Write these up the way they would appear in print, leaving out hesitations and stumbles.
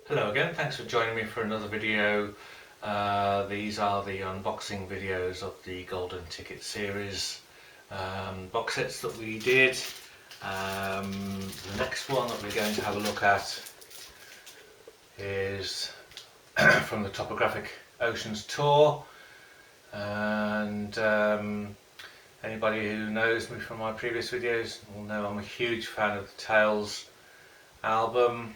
Hello again, thanks for joining me for another video. These are the unboxing videos of the Golden Ticket series box sets that we did. The next one that we're going to have a look at is from the Topographic Oceans Tour, and anybody who knows me from my previous videos will know I'm a huge fan of the Tales album.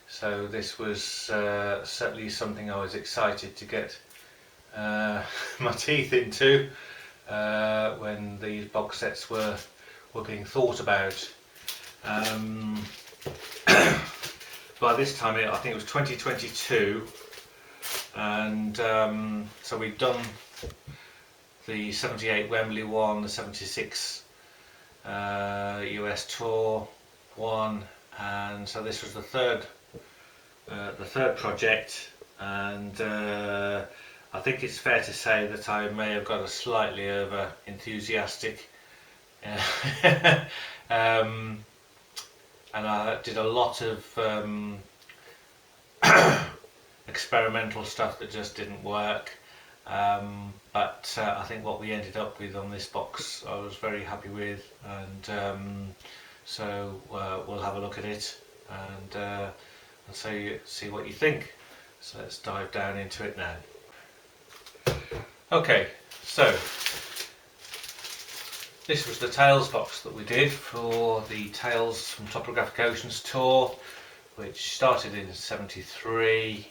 So this was certainly something I was excited to get my teeth into when these box sets were being thought about. By this time, I think it was 2022, and so we'd done the 78 Wembley one, the 76 US tour one, and so this was the third project, and I think it's fair to say that I may have got a slightly over enthusiastic and I did a lot of experimental stuff that just didn't work, but I think what we ended up with on this box I was very happy with, and so we'll have a look at it and see what you think. So let's dive down into it now. Okay, so this was the Tales box that we did for the Tales from Topographic Oceans tour, which started in '73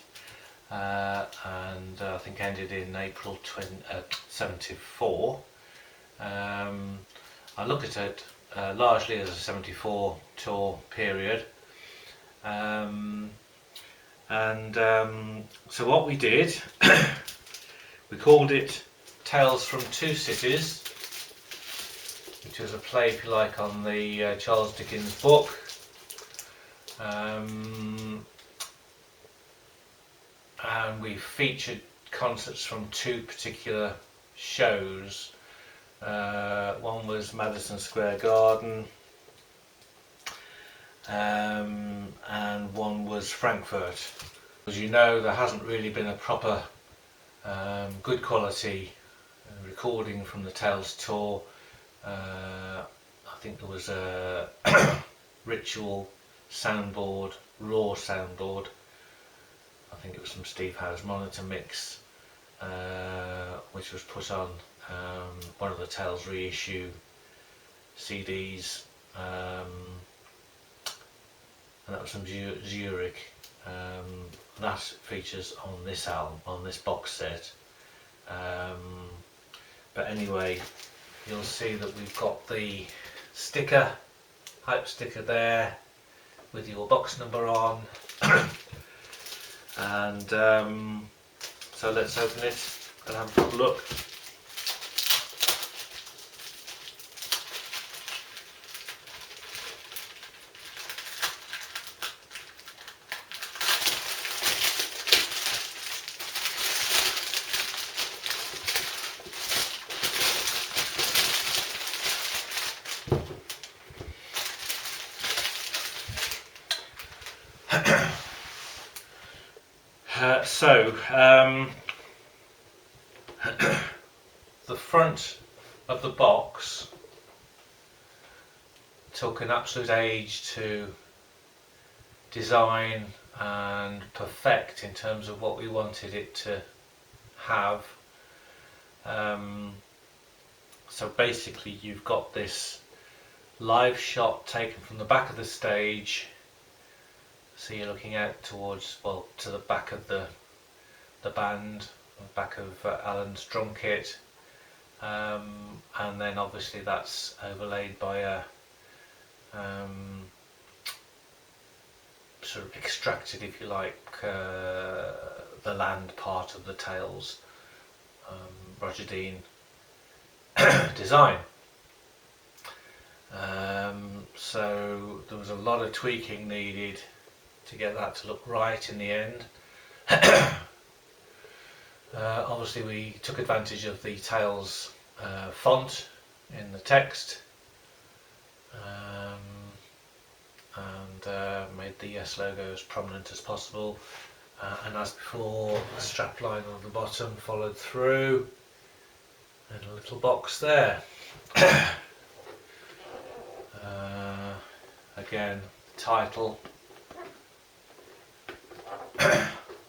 and I think ended in April 74. I look at it largely as a 74 tour period. So what we did, we called it Tales from Two Cities, which was a play, if you like, on the Charles Dickens book. And we featured concerts from two particular shows. One was Madison Square Garden, and one was Frankfurt. As you know, there hasn't really been a proper good quality recording from the Tales tour. I think there was a Ritual soundboard, raw soundboard. I think it was some Steve Howe's monitor mix, which was put on one of the Tales reissue CDs, and that was from Zurich. That features on this album, on this box set. But anyway, you'll see that we've got the sticker, hype sticker there, with your box number on. And so let's open it and have a good look. The front of the box took an absolute age to design and perfect in terms of what we wanted it to have. So basically you've got this live shot taken from the back of the stage. So you're looking out towards, well, to the back of the band, the back of Alan's drum kit, and then obviously that's overlaid by a sort of extracted, if you like, the land part of the Tales Roger Dean design. So there was a lot of tweaking needed to get that to look right in the end. Obviously we took advantage of the Tales font in the text, and made the Yes logo as prominent as possible. And as before, the strap line on the bottom followed through, and a little box there. Again, title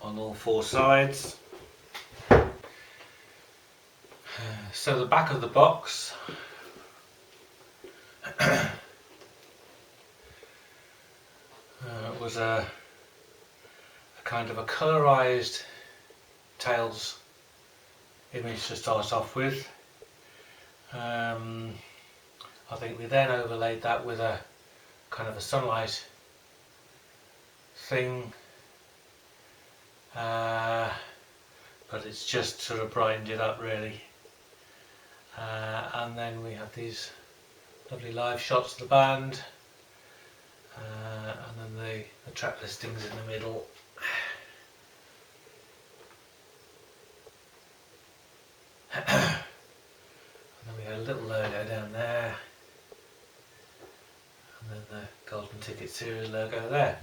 on all four sides. So the back of the box was a kind of a colorized tails image to start off with. I think we then overlaid that with a kind of a sunlight thing, but it's just sort of brightened it up really. And then we have these lovely live shots of the band, and then the track listings in the middle. And then we had a little logo down there, and then the Golden Ticket Series logo there.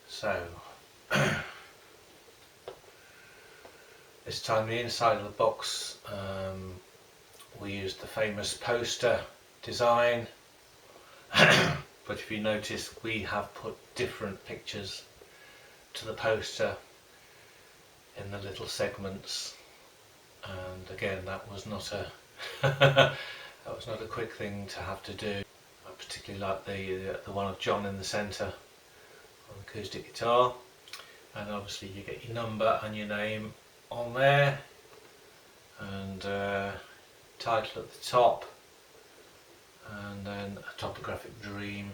So this time the inside of the box, we used the famous poster design. But if you notice, we have put different pictures to the poster in the little segments, and again, that was not a that was not a quick thing to have to do. I particularly like the one of John in the centre on acoustic guitar, and obviously you get your number and your name on there, and title at the top, and then a topographic dream,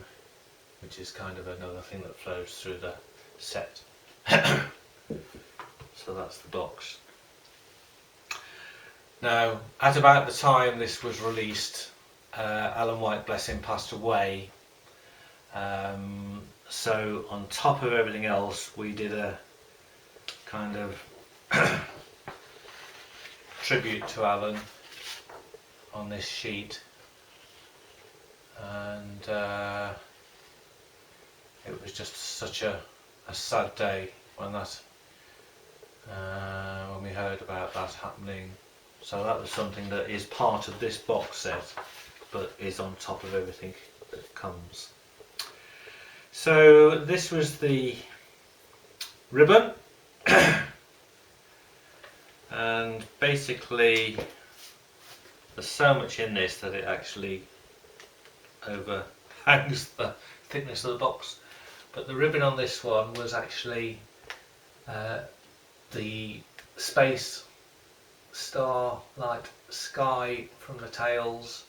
which is kind of another thing that flows through the set. So that's the box. Now, at about the time this was released, Alan White, bless him, passed away. So on top of everything else, we did a kind of tribute to Alan on this sheet, and it was just such a sad day when that when we heard about that happening. So that was something that is part of this box set, but is on top of everything that comes. So this was the ribbon, and basically there's so much in this that it actually overhangs the thickness of the box. But the ribbon on this one was actually the space, star, light, sky from the tails,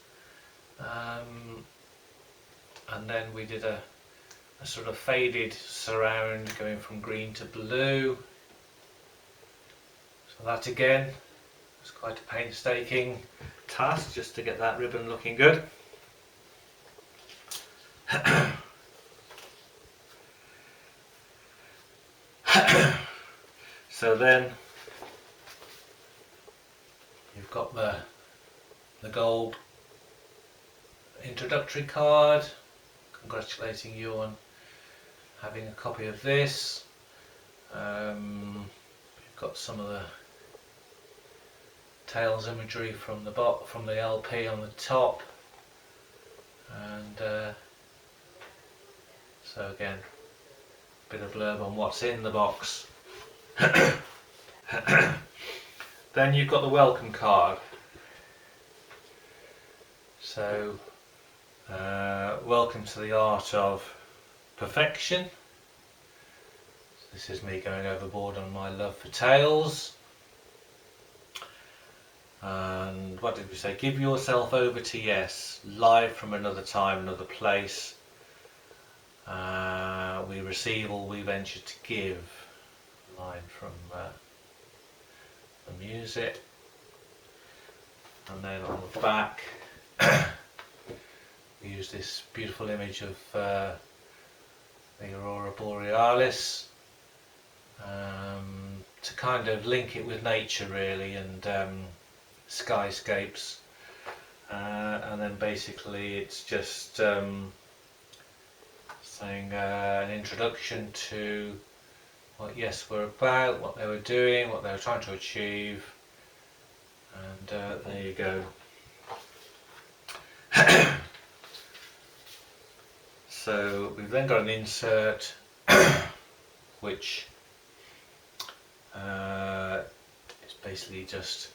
and then we did a sort of faded surround going from green to blue. So that again was quite a painstaking task just to get that ribbon looking good. So then you've got the gold introductory card congratulating you on having a copy of this. You've got some of the tails imagery from the LP on the top, and so again, a bit of blurb on what's in the box. Then you've got the welcome card. So welcome to the art of perfection. This is me going overboard on my love for tails. And what did we say? Give yourself over to yes, live from another time, another place. We receive all we venture to give. Line from the music. And then on the back we use this beautiful image of the Aurora Borealis, to kind of link it with nature really, and skyscapes, and then basically it's just saying an introduction to what Yes were about, what they were doing, what they were trying to achieve, and there you go. So we've then got an insert which is basically just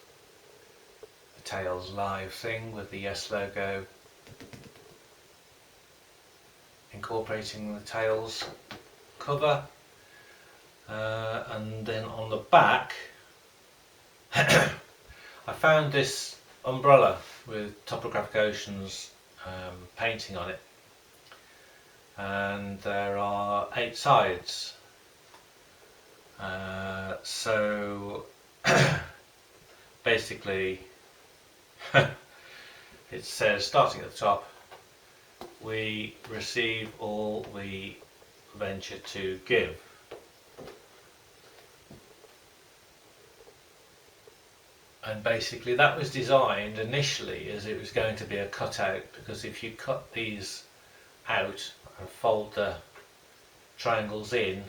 the Tails Live thing with the Yes logo, incorporating the Tails cover, and then on the back I found this umbrella with Topographic Oceans painting on it, and there are 8 sides, so basically it says, starting at the top, we receive all we venture to give. And basically that was designed initially as it was going to be a cutout, because if you cut these out and fold the triangles in,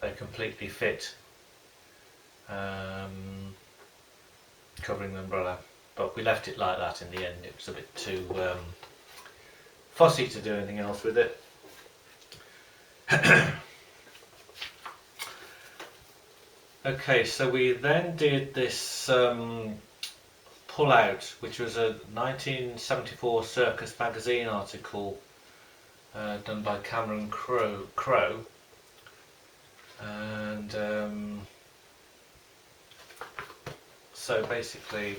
they completely fit, covering the umbrella. But we left it like that in the end. It was a bit too fussy to do anything else with it. Okay, so we then did this pull out, which was a 1974 Circus magazine article done by Cameron Crowe, and so basically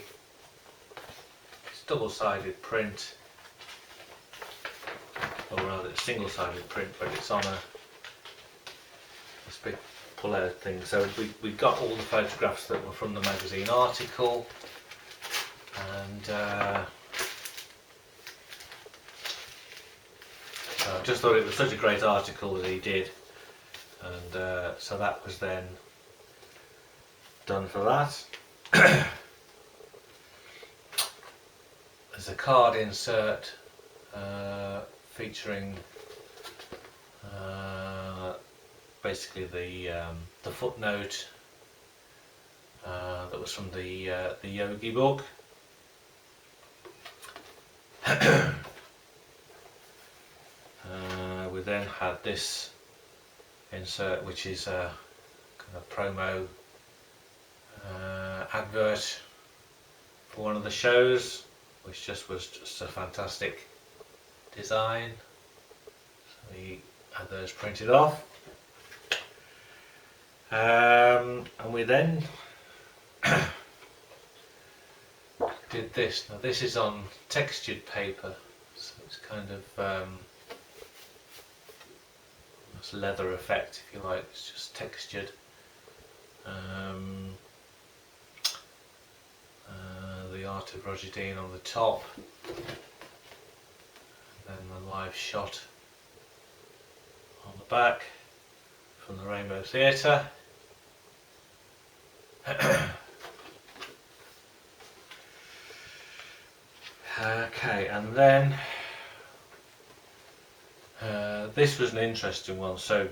it's double-sided print, or rather it's single-sided print, but it's on this big pull-out thing. So we got all the photographs that were from the magazine article, and I just thought it was such a great article that he did, and so that was then done for that. There's a card insert featuring basically the footnote that was from the Yogi book. We then had this insert, which is a kind of promo advert for one of the shows, which was just a fantastic design. So we had those printed off, and we then did this. Now this is on textured paper, so it's kind of it's leather effect, if you like. It's just textured. The art of Roger Dean on the top, and then the live shot on the back from the Rainbow Theatre. Okay, and then this was an interesting one. So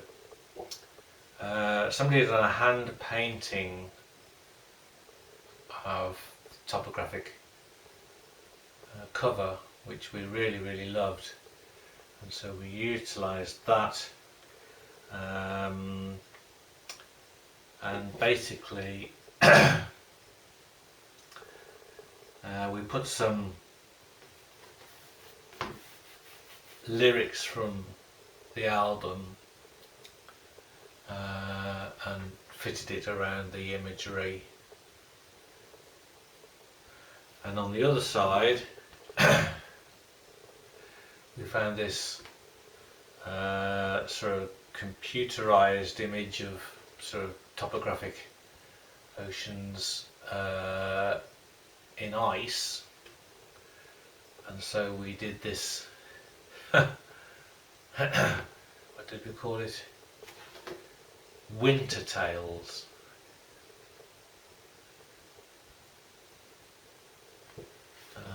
somebody had done a hand painting of Topographic cover, which we really loved, and so we utilised that, and basically we put some lyrics from the album and fitted it around the imagery. And on the other side we found this sort of computerized image of sort of topographic oceans in ice, and so we did this what did we call it? Winter Tales.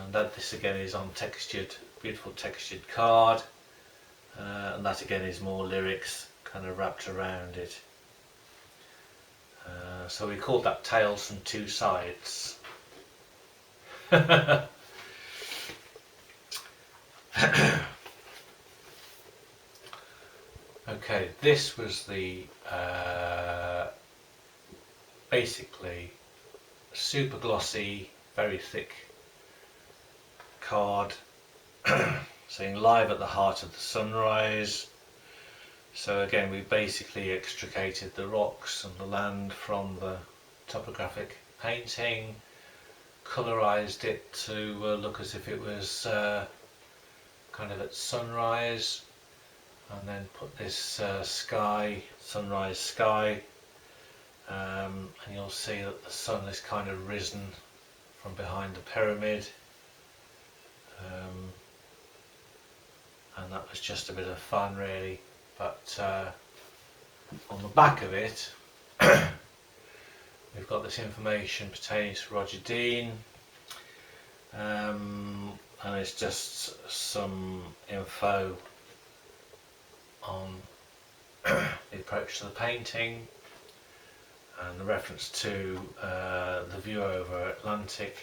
and that this again is on beautiful textured card, and that again is more lyrics kind of wrapped around it. So we called that Tales from Two Sides. Okay, this was the basically super glossy, very thick card saying live at the heart of the sunrise. So again, we basically extricated the rocks and the land from the topographic painting, colorized it to look as if it was kind of at sunrise, and then put this sunrise sky, and you'll see that the sun has kind of risen from behind the pyramid, and that was just a bit of fun really. But on the back of it we've got this information pertaining to Roger Dean, and it's just some info on the approach to the painting and the reference to the view over Atlantic,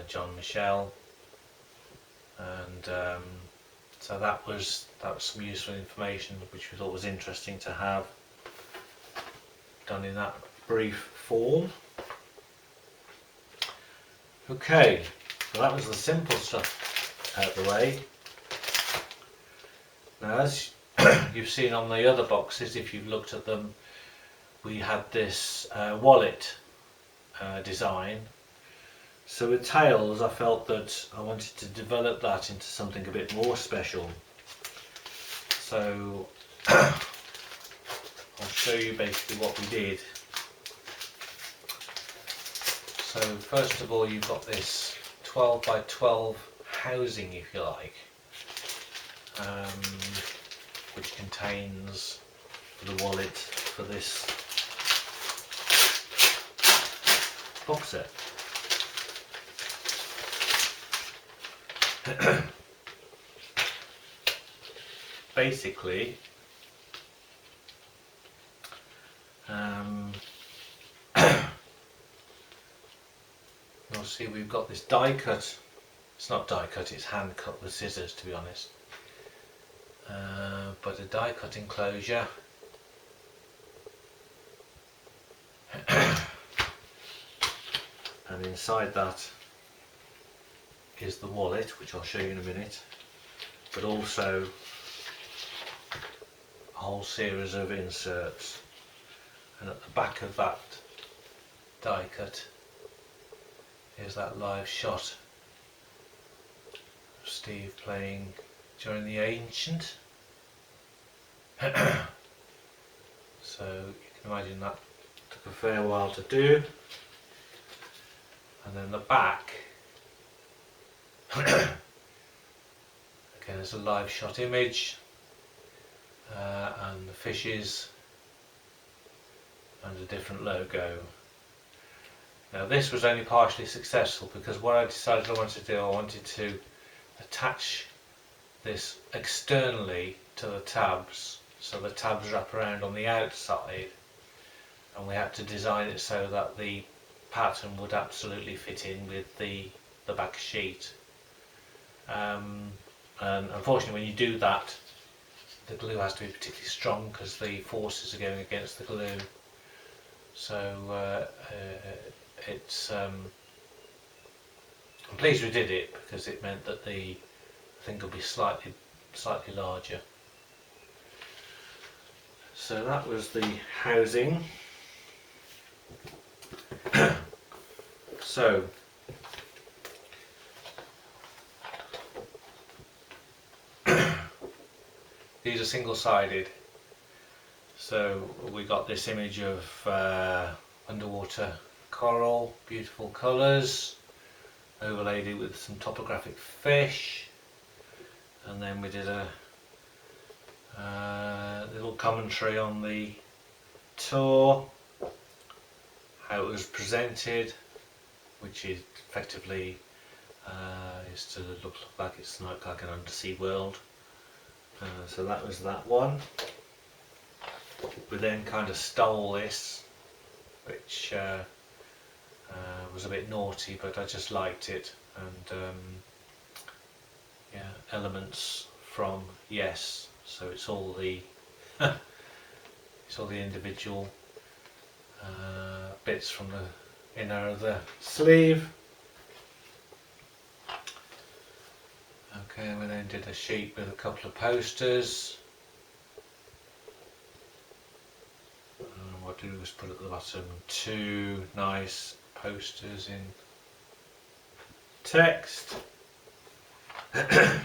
John Michel, and so that was some useful information which we thought was interesting to have done in that brief form. Okay, so that was the simple stuff out of the way. Now, as you've seen on the other boxes, if you've looked at them, we had this wallet design. So with Tails, I felt that I wanted to develop that into something a bit more special. So I'll show you basically what we did. So first of all, you've got this 12 by 12 housing, if you like, which contains the wallet for this box set. Basically, you'll see we've got this die cut. It's not die cut, it's hand cut with scissors, to be honest. But a die cut enclosure. And inside that is the wallet, which I'll show you in a minute, but also a whole series of inserts. And at the back of that die cut is that live shot of Steve playing during the Ancient. So you can imagine that took a fair while to do. And then the back, again, there's a live shot image, and the fishes and a different logo. Now this was only partially successful because what I decided I wanted to do, I wanted to attach this externally to the tabs, so the tabs wrap around on the outside, and we had to design it so that the pattern would absolutely fit in with the back sheet. And unfortunately when you do that, the glue has to be particularly strong because the forces are going against the glue. So I'm pleased we did it because it meant that the thing could be slightly larger. So that was the housing. So these are single-sided. So we got this image of underwater coral, beautiful colours, overlaid it with some topographic fish, and then we did a little commentary on the tour, how it was presented, which is effectively is to look like it's like an undersea world. So that was that one. We then kind of stole this, which was a bit naughty, but I just liked it, and yeah, elements from Yes. So it's all the it's all the individual bits from the inner of the sleeve. Okay, we then did a sheet with a couple of posters. What I do was put at the bottom 2 nice posters in text. There's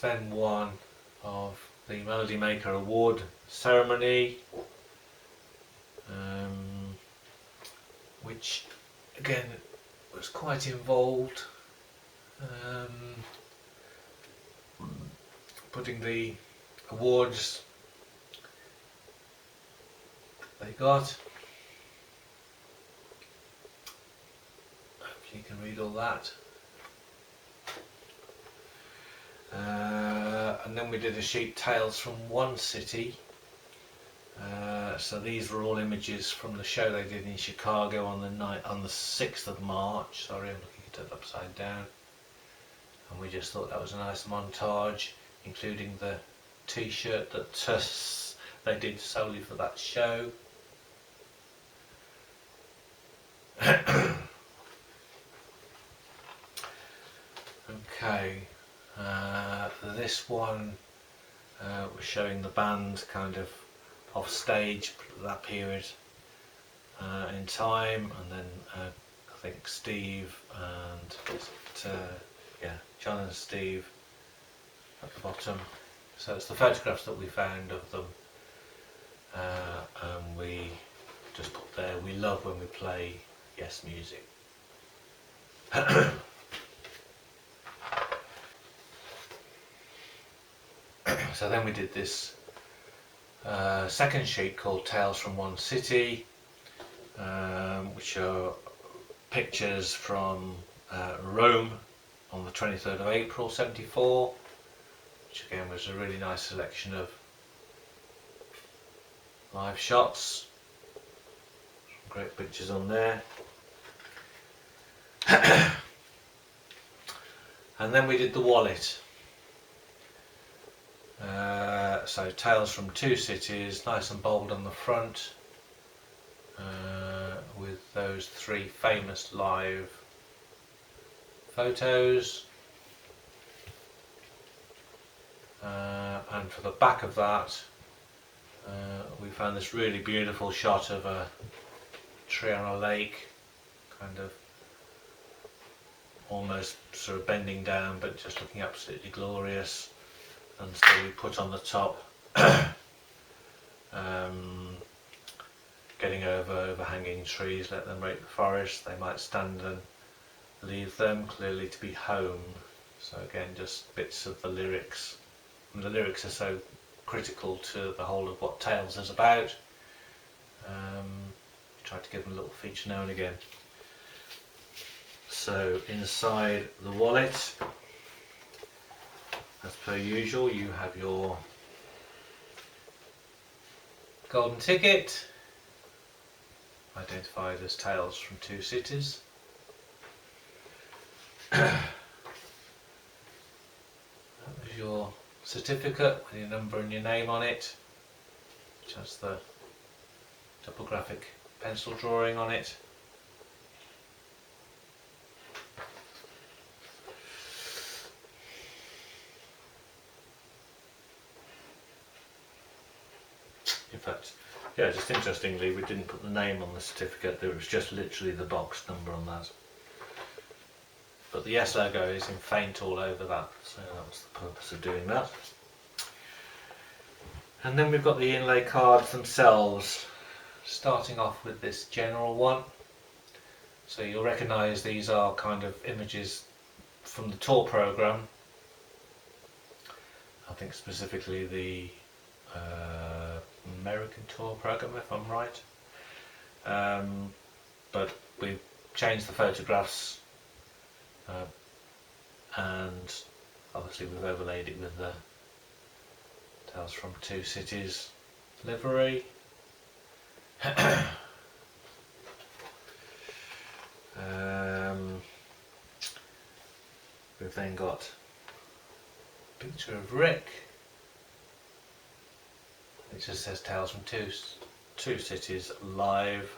then one of the Melody Maker Award ceremony, which again was quite involved. Putting the awards they got. Hopefully you can read all that. And then we did a sheet Tales from One City. So these were all images from the show they did in Chicago on the 6th of March. Sorry, I'm looking at it upside down. And we just thought that was a nice montage, including the t-shirt that they did solely for that show. Okay, this one was showing the band kind of off stage at that period in time, and then I think Steve and John and Steve at the bottom. So it's the photographs that we found of them, and we just put there, we love when we play Yes music. So then we did this second sheet called Tales from One City, which are pictures from Rome on the 23rd of April 74, which again was a really nice selection of live shots. Some great pictures on there. And then we did the wallet. So Tales from Two Cities, nice and bold on the front, with those 3 famous live photos, and for the back of that we found this really beautiful shot of a tree on a lake, kind of almost sort of bending down but just looking absolutely glorious. And so we put on the top getting over overhanging trees, let them break the forest, they might stand and leave them, clearly to be home. So again, just bits of the lyrics, and the lyrics are so critical to the whole of what Tales is about. Try to give them a little feature now and again. So inside the wallet, as per usual, you have your golden ticket, identified as Tales from Two Cities. That was your certificate with your number and your name on it, which has the topographic pencil drawing on it. In fact, yeah, just interestingly, we didn't put the name on the certificate, there was just literally the box number on that. But the Yes logo is in faint all over that, so that was the purpose of doing that. And then we've got the inlay cards themselves, starting off with this general one. So you'll recognise these are kind of images from the tour programme. I think specifically the American tour programme, if I'm right. But we've changed the photographs and obviously we've overlaid it with the Tales from Two Cities livery. We've then got a picture of Rick. It just says Tales from Two Cities live.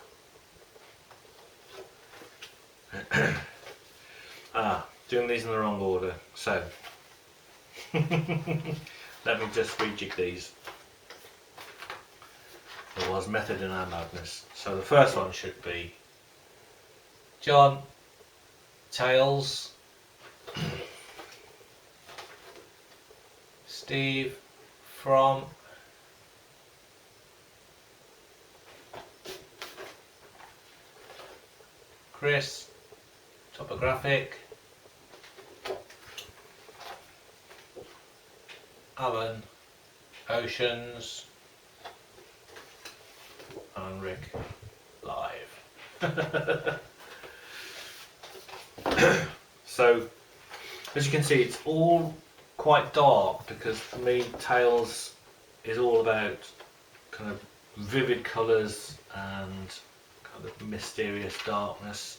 Doing these in the wrong order, so let me just rejig these. There was method in our madness. So the first one should be John, Tales, Steve, from, Chris, Topographic, Alan, Oceans, and Rick, live. So, as you can see, it's all quite dark because for me, Tales is all about kind of vivid colours and kind of mysterious darkness.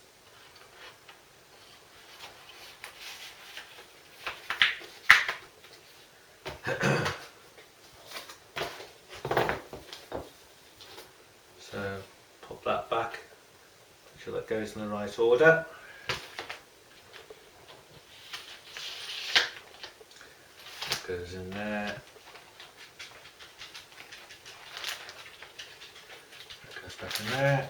So pop that back, make sure that goes in the right order. That goes in there. That goes back in there.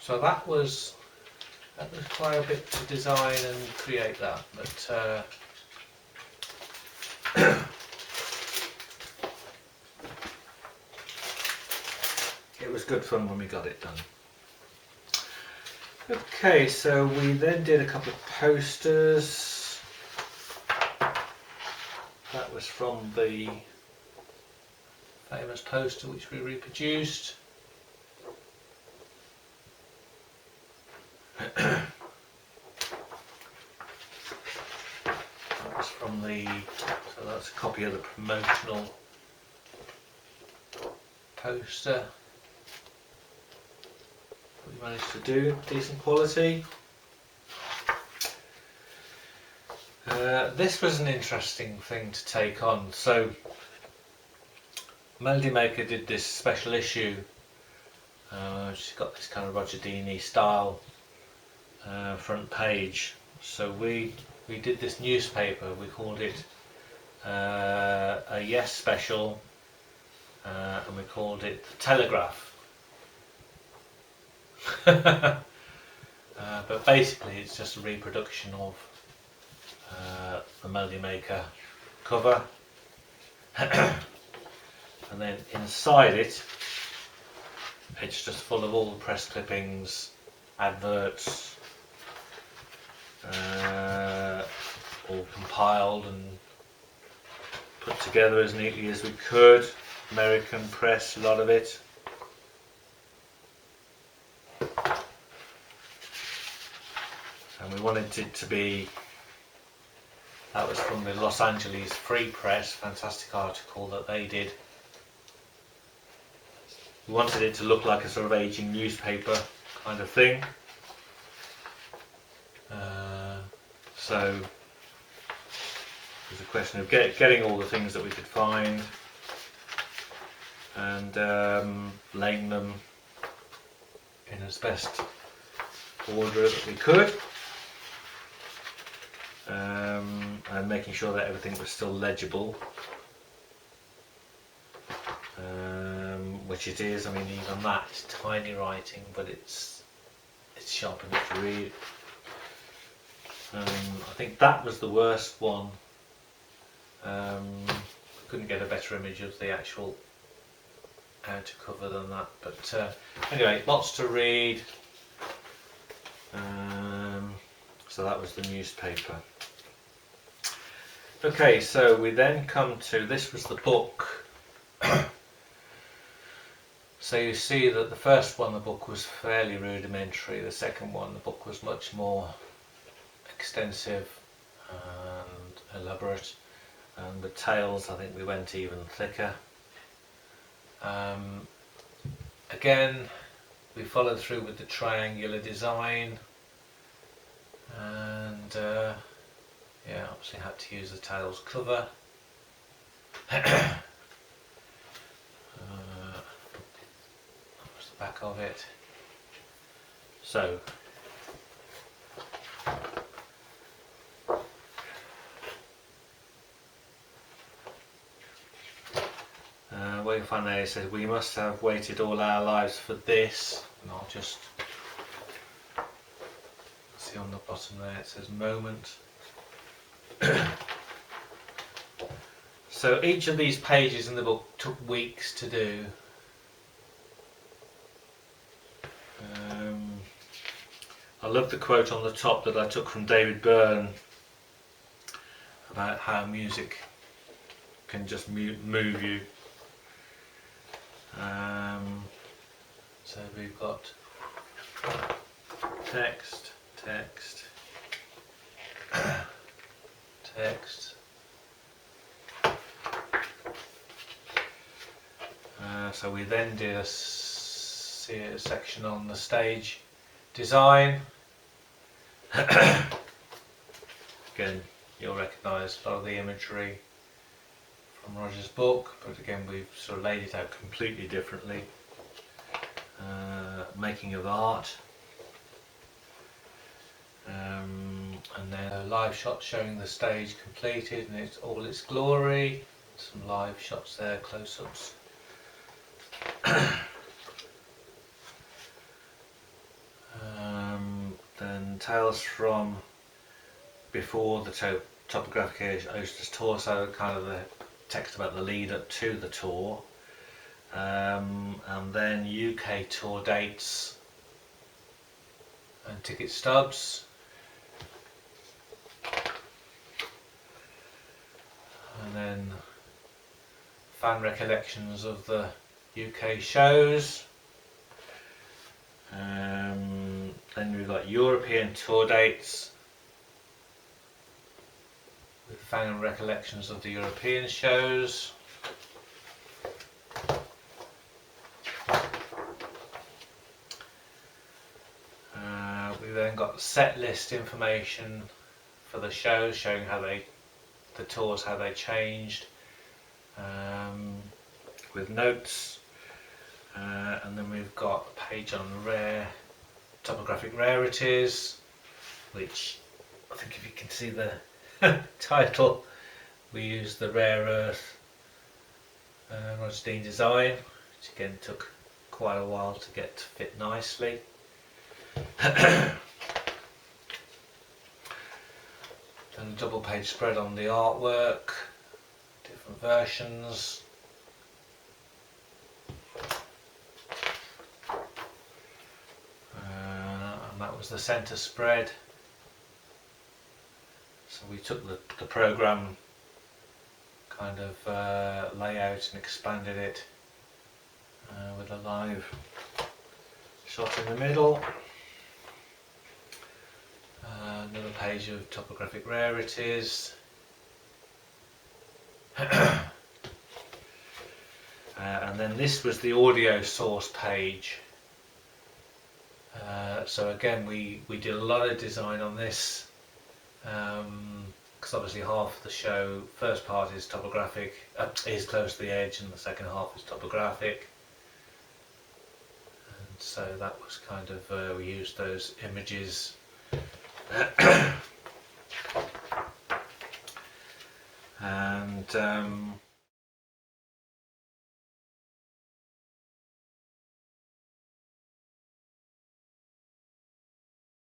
So that was quite a bit to design and create that, but it was good fun when we got it done. Okay, so we then did a couple of posters. That was from the famous poster which we reproduced. That's from the, so that's a copy of the promotional poster we managed to do, decent quality. This was an interesting thing to take on. So Melody Maker did this special issue. She's got this kind of Roger Deany style front page. So we did this newspaper. We called it a Yes Special, and we called it the Telegraph. But basically it's just a reproduction of the Melody Maker cover. And then inside it, it's just full of all the press clippings, adverts, all compiled and put together as neatly as we could. American press, a lot of it. And we wanted it to be, that was from the Los Angeles Free Press, fantastic article that they did. We wanted it to look like a sort of aging newspaper kind of thing. So it was a question of getting all the things that we could find and laying them in as best order that we could, and making sure that everything was still legible, which it is. I mean, even that is tiny writing, but it's sharp enough to read. I think that was the worst one. Couldn't get a better image of the actual outer cover than that, but anyway, lots to read. So that was the newspaper. Okay, so we then come to, this was the book So you see that the first one, the book was fairly rudimentary. The second one, the book was much more extensive and elaborate. And the tails, I think we went even thicker. Again, we followed through with the triangular design, and yeah, obviously had to use the tails cover. That was the back of it. So what you find there, it says we must have waited all our lives for this, and I'll just see on the bottom there it says moment. So each of these pages in the book took weeks to do. I love the quote on the top that I took from David Byrne about how music can just move you. So we've got text, text, text. So we then did a section on the stage design. Again, you'll recognise a lot of the imagery from Roger's book, but again we've sort of laid it out completely differently. Making of art, and then a live shot showing the stage completed in all its glory. Some live shots there, close-ups. Then tales from before the Topographic Oysters tour, so kind of the text about the lead up to the tour, and then UK tour dates and ticket stubs, and then fan recollections of the UK shows. Then we've got European tour dates with fan recollections of the European shows. We then got set list information for the shows, showing how the tours, how they changed, with notes. And then we've got a page on topographic rarities, which I think if you can see the title, we used the rare earth Roger Dean design, which again took quite a while to get to fit nicely. Then a double page spread on the artwork, different versions. And that was the centre spread. So we took the programme kind of layout and expanded it with a live shot in the middle. Another page of topographic rarities. And then this was the audio source page. So again we did a lot of design on this, because obviously half of the show, first part is topographic, is close to the edge, and the second half is topographic. And so that was kind of, we used those images. And